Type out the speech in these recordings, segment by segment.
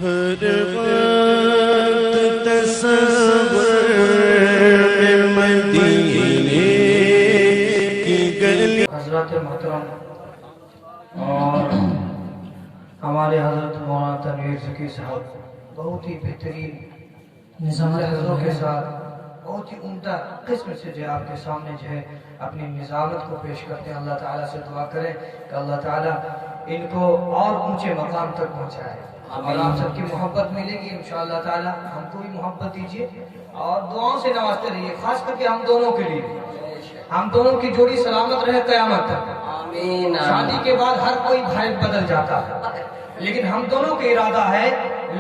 ہر وقت تصور میں مدینے کی گلی. حضرات محترم اور ہمارے حضرت مولانا تنویر ذکی صاحب بہت ہی بہترین لہجوں کے ساتھ بہت ہی عمدہ قسم سے جو آپ کے سامنے جو ہے اپنی نظامت کو پیش کرتے ہیں. اللہ تعالیٰ سے دعا کریں کہ اللہ تعالیٰ ان کو اور اونچے مقام تک پہنچائے اور آپ سب کی محبت ملے گی انشاءاللہ تعالیٰ. ہم کو بھی محبت دیجیے اور دعاؤں سے نوازتے رہیے، خاص کر کے ہم دونوں کے لیے. ہم دونوں کی جوڑی سلامت رہے قیامت تک. آمین. شادی کے بعد ہر کوئی بھائی بدل جاتا ہے، لیکن ہم دونوں کا ارادہ ہے،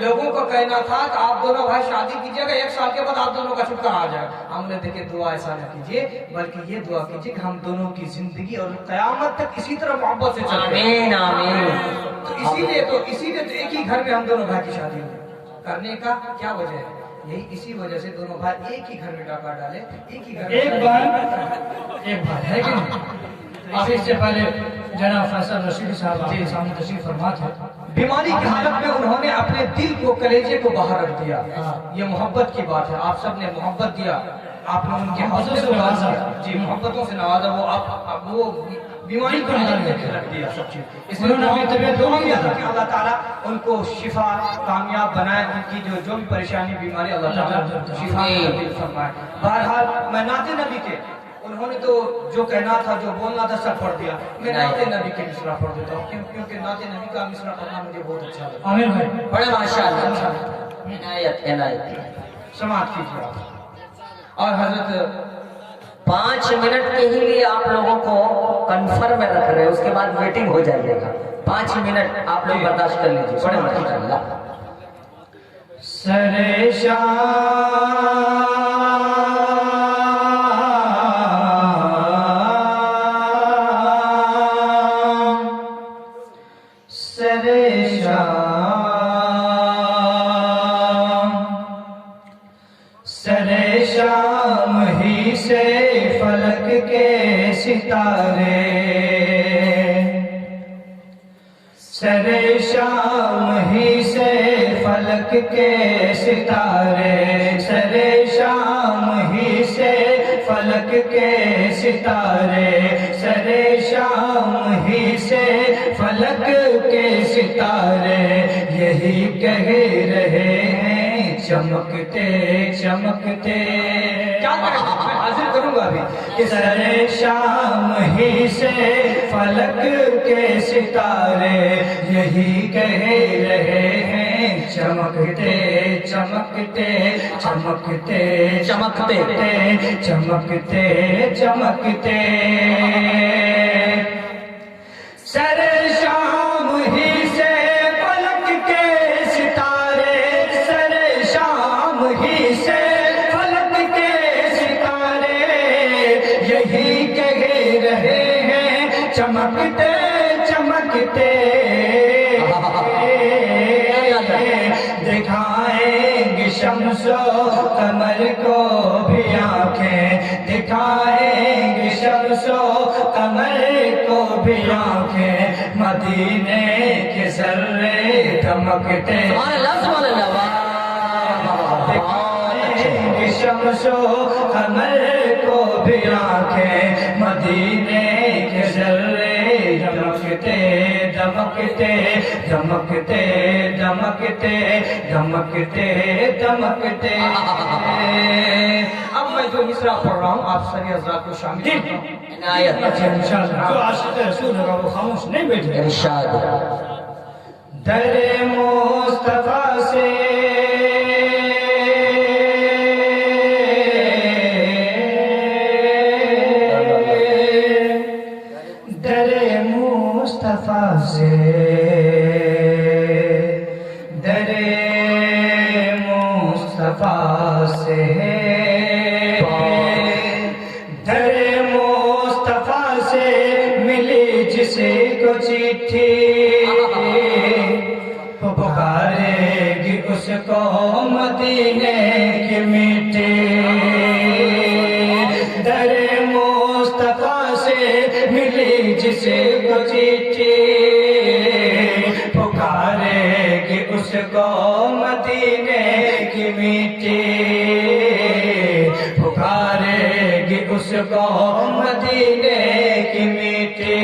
لوگوں کا کہنا تھا کہ آپ دونوں بھائی شادی کیجئے گا، 1 سال کے بعد آپ دونوں کا چھٹکارا آ جائے. ہم نے دیکھے دعا ایسا نہ کیجئے، بلکہ یہ دعا کیجئے کہ ہم دونوں کی زندگی اور قیامت تک اسی طرح محبت سے چلے. آمین آمین. تو اسی لیے تو ایک ہی گھر میں ہم دونوں بھائی کی شادی کرنے کا کیا وجہ ہے؟ یہی اسی وجہ سے دونوں بھائی ایک ہی گھر میں ڈاکہ ڈالے، ایک ہی گھر میں ایک بھائی ہے کہ نہیں. اس سے پہلے جناب فیصل رشید صاحب آپ کے سامنے تشریف فرما تھے. بیماری کی حالت میں انہوں نے اپنے دل کو، کلیجے کو باہر رکھ دیا. یہ محبت کی بات ہے، آپ سب نے محبت دیا، آپ نے ان کے حوصلے سے نوازا. جی محبتوں سے نوازا. وہ بیماری کو رکھ دیا سب چیز. اس لیے طبیعت دعا کیا تھا کہ اللہ تعالیٰ ان کو شفا کامیاب بنائے، ان کی جو بھی پریشانی بیماری اللہ تعالیٰ شفا فرمائے. بہرحال میں نعت نبی کے انہوں نے تو جو کہنا تھا، جو بولنا تھا سب پڑھ دیا. میں نعت نبی کے مصرع پڑھ دیتا ہوں کیونکہ نعت نبی کا مصرع پڑھنا مجھے بہت اچھا لگتا ہے. آمین بھائی بڑے ماشاءاللہ. عنایت عنایت سماعت کیجیے آپ. اور حضرت 5 منٹ کے ہی لیے آپ لوگوں کو کنفرم میں رکھ رہے ہیں، اس کے بعد ویٹنگ ہو جائے گا. 5 منٹ آپ لوگ برداشت کر لیجیے. بڑے ماشاءاللہ. سر شام ہی سے فلک کے ستارے، سر شام ہی سے فلک کے ستارے، سر شام ہی سے فلک کے ستارے، سر شام ہی سے فلک کے ستارے یہی کہہ رہے ہیں چمکتے چمکتے. کیا میں حاضر کروں گا ابھی کہ سر شام ہی سے فلک کے ستارے یہی کہہ رہے ہیں چمکتے چمکتے چمکتے چمکتے چمکتے چمکتے. سر شام ہی سے فلک کے ستارے، سر شام ہی سے فلک کے ستارے یہی کہہ رہے ہیں چمکتے چمکتے. دکھائیں گے شمس و قمر کو بھی آنکھیں، دکھائیں گے شمس و قمر کو بھی آنکھیں، مدینے کے ذرے دمکتے. دکھائیں گے شمس و قمر کو بھی آنکھیں، مدینے کے ذرے دمکتے دمکتے دمکتے دمکتے دمکتے دمکتے. اب میں جو مصرع پڑھ رہا ہوں آپ ساری حضرات کو شامل کرتا ہوں. عنایت انشاءاللہ. جو عاشق رسول ہوگا وہ خاموش نہیں بیٹھے ارشاد. در مصطفیٰ سے مصطفیٰ سے در مصطفیٰ سے در مصطفیٰ سے ملی جس کو چٹھی پکارے گی اس کو مدینے کی مٹی. در مصطفیٰ سے ملی جس کو چٹھی پکارے گی اس اس کو مدینے کی مٹی پکارے گی اس کو مدینے کی مٹی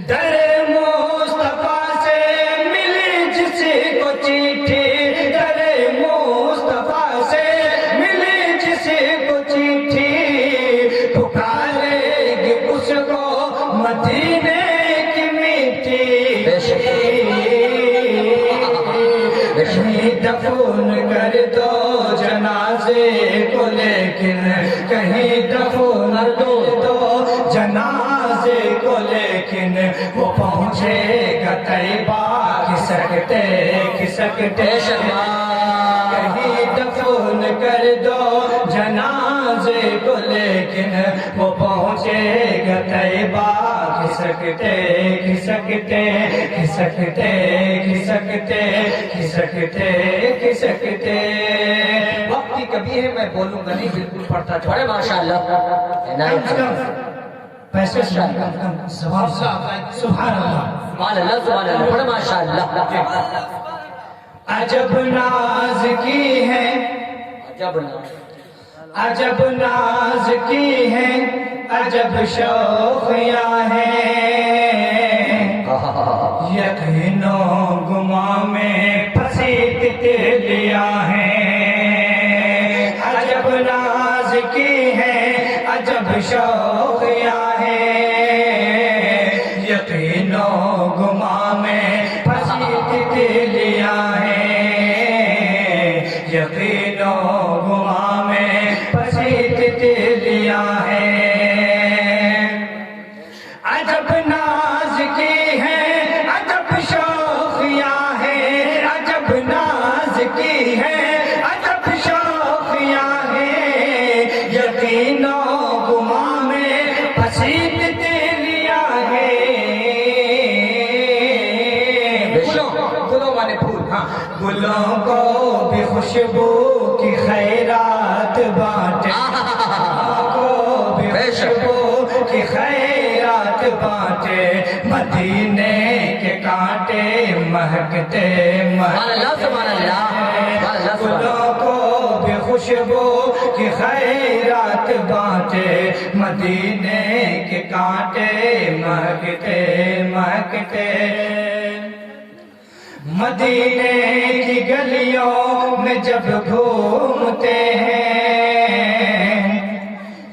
در مصطفیٰ سے ملی جس کو چٹھی در مصطفیٰ سے ملی جس کو چٹھی پکارے گی اس کو مدینے کی مٹی کہیں دفن کر دو جنازے کو لیکن کہیں دفن کر دو جنازے کو لیکن وہ پہنچے گا طیبہ کھسکتے کھسکتے کہیں دفن کر دو جنازے کو لیکن وہ پہنچے گا طیبہ کھسکتے کھسکتے کھسکتے کھسکتے کھسکتے کھسکتے وقت کی کبھی ہے میں بولوں گا نہیں بالکل پڑھتا چھوڑے ماشاءاللہ پیسے سبحان اللہ سبحان اللہ بڑا ماشاءاللہ عجب ناز کی ہے عجب ناز کی ہے عجب شوقیاں ہیں یقینوں گماں میں پھنسی تتلیاں ہیں عجب ناز کی ہے عجب شوقیاں ہیں یقینوں گماں میں پھنسی تتلیاں ہیں یقینوں گماں میں پھنسی تتلیاں ہیں عجب ناز کی ہے عجب شوقیاں ہیں عجب ناز کی ہے عجب شوقیاں ہیں یقینوں گماں میں پھنسی تتلیاں ہیں گلوں مانے پھول ہاں گلوں کو بھی خوشبو کی خیرات بانٹے کو بھی خوشبو کی خیرات بانٹے مدینے کے کانٹے مہکتے گلوں کو بھی خوشبو کی خیرات بانٹے مدینے کے کانٹے مہکتے مہکتے مدینے کی گلیوں میں جب گھومتے ہیں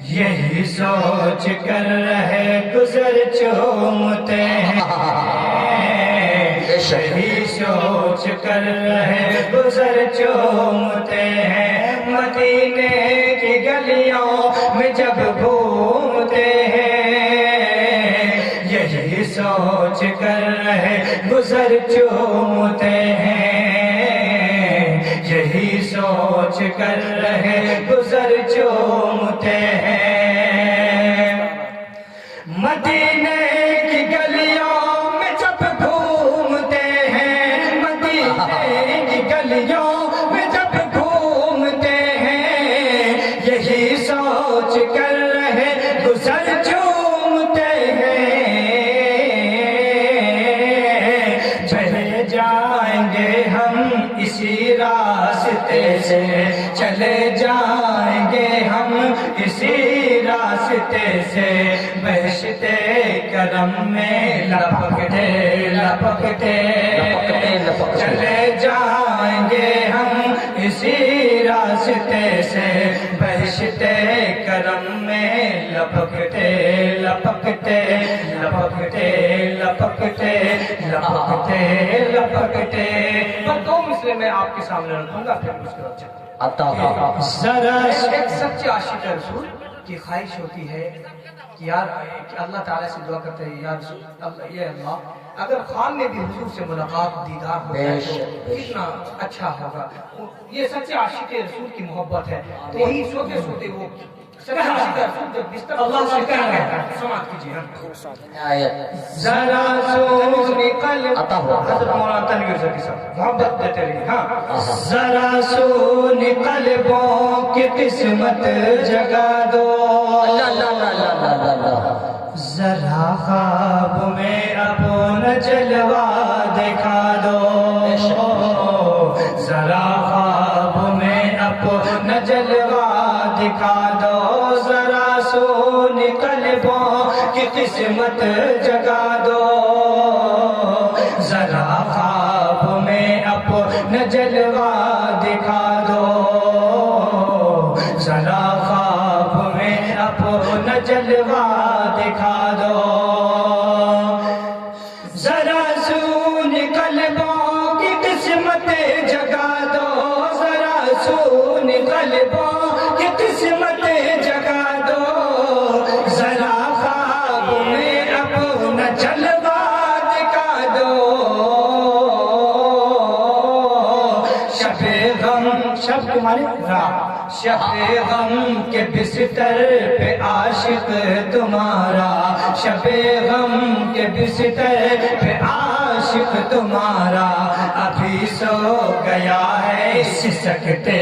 یہی سوچ کر رہے گزر چومتے ہیں یہی سوچ کر رہے گزر چومتے ہیں مدینے کی گلیوں میں جب گھومتے ہیں یہی سوچ کر رہے گزر چومتے ہیں یہی سوچ کر رہے گزر چومتے ہیں مدینے کی گلیوں میں جب گھومتے ہیں مدینے کی گلیوں میں جب گھومتے ہیں یہی سوچ کر رہے گزر چومتے ہیں چلے جائیں گے ہم اسی راستے سے چلے جائیں گے ہم اسی راستے سے بہشتے کرم میں لپکتے لپکتے چلے جائیں گے ہم اسی راستے سے بہشتے کرم میں لپکتے لپکتے لپکتے لپکتے لپکتے لپکتے دو مسئلے میں آپ کے سامنے رکھوں گا پھر اس کے بعد ذرا ایک سچے عاشق رسول کی خواہش ہوتی ہے کہ یار کہ اللہ تعالیٰ سے دعا کرتے ہیں یا رسول اللہ یہ اللہ اگر خواب میں بھی حضور سے ملاقات دیدار ہو جائے تو کتنا اچھا ہوگا یہ سچے عاشق رسول کی محبت ہے تو وہی سوتے سوتے وہ سچے عاشق رسول جب بستر اللہ سے کہہ رہے ہیں سماعت کیجئے ذرا سونی قلب حضرت مولانا تنویر زکی صاحب محبت دیتے رہی ہاں ذرا سونی قلبوں کی قسمت جگا دو ذرا خواب میں اپنا جلوہ دکھا دو، ذرا خواب میں اپنا جلوہ دکھا دو، ذرا سون قلبوں کی قسمت جگا دو، ذرا خواب میں اپنا جلوہ دکھا دو، ذرا خواب میں اپنا جلوہ دکھا دو، ذرا سون قلبوں کی قسمت جگا دو، ذرا سون قلبوں کی قسمت جگا دو، ذرا خواب میں اپنا جلوہ دکھا دو، شب غم، شب تمہارے رات، شب غم کے بستر پہ عاشق تمہارا، شب غم کے بستر پہ عاشق تمہارا ابھی سو گیا ہے سسکتے،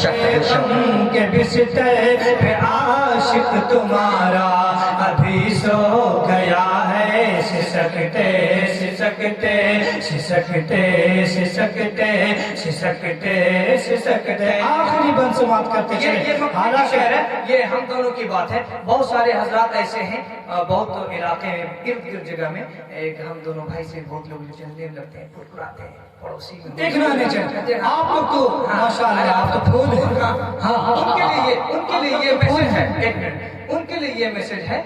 شب غم کے بستر پہ عاشق تمہارا ابھی سو گیا ہے سسکتے سسکتے سسکتے سسکتے سسکتے سسکتے۔ آخری بند سماعت کرتے یہ مقبولی شعر ہے، یہ ہم دونوں کی بات ہے۔ بہت سارے حضرات ایسے ہیں، بہت علاقے میں ارد گرد جگہ میں ایک ہم دونوں بھائی سے بہت لوگ چلنے لگتے ہیں، پھٹپھٹاتے ہیں پڑوسی میں، دیکھنا نہیں چاہتے آپ لوگ تو ماشاءاللہ آپ تو پھول ہیں۔ ہاں ان کے لیے یہ میسج ہے، ایک منٹ، ان کے لیے یہ میسج ہے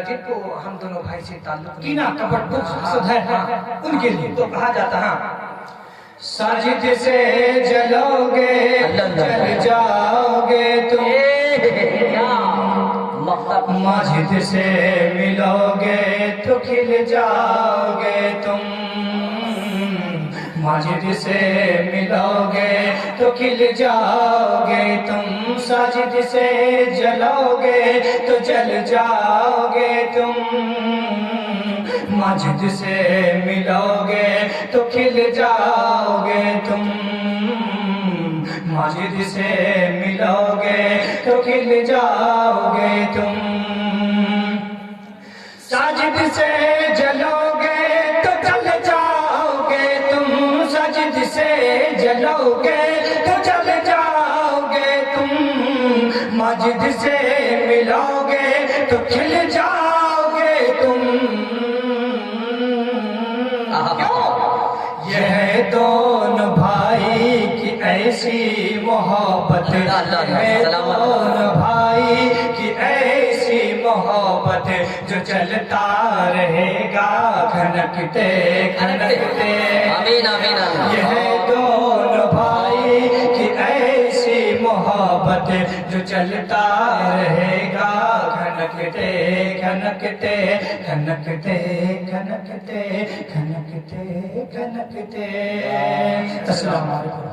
جن کو ہم دونوں بھائی سے تعلق کینہ کپٹ بغض حسد ہے، ان کے لیے تو کہا جاتا ہے ساجد سے جلو گے جل جاؤ گے تم، ماجد سے ملو گے تو کھل جاؤ گے تم، ماجد سے ملو گے تو کھل جاؤ گے تم، ساجد سے جلو گے تو جل جاؤ گے تم، ماجد سے ملو گے تو کھل جاؤ گے تم، ماجد سے ملو گے تو کھل جاؤ گے تم، ساجد سے جلو گے تو جل جاؤ گے تم، ساجد سے جلو گے تو جل جاؤ گے تم، ماجد سے ملو گے تو کھل جاؤ گے تم، یہ ہے دونوں بھائی کی ایسی محبت، ہے دونوں بھائی کی ایسی محبت جو چلتا رہے گا کھنکتے کھنکتے، یہ ہے دونوں بھائی کی ایسی محبت جو چلتا رہے گا کھنکتے کھنکتے کھنکتے کھنکتے کھنکتے کھنکتے۔ السلام علیکم۔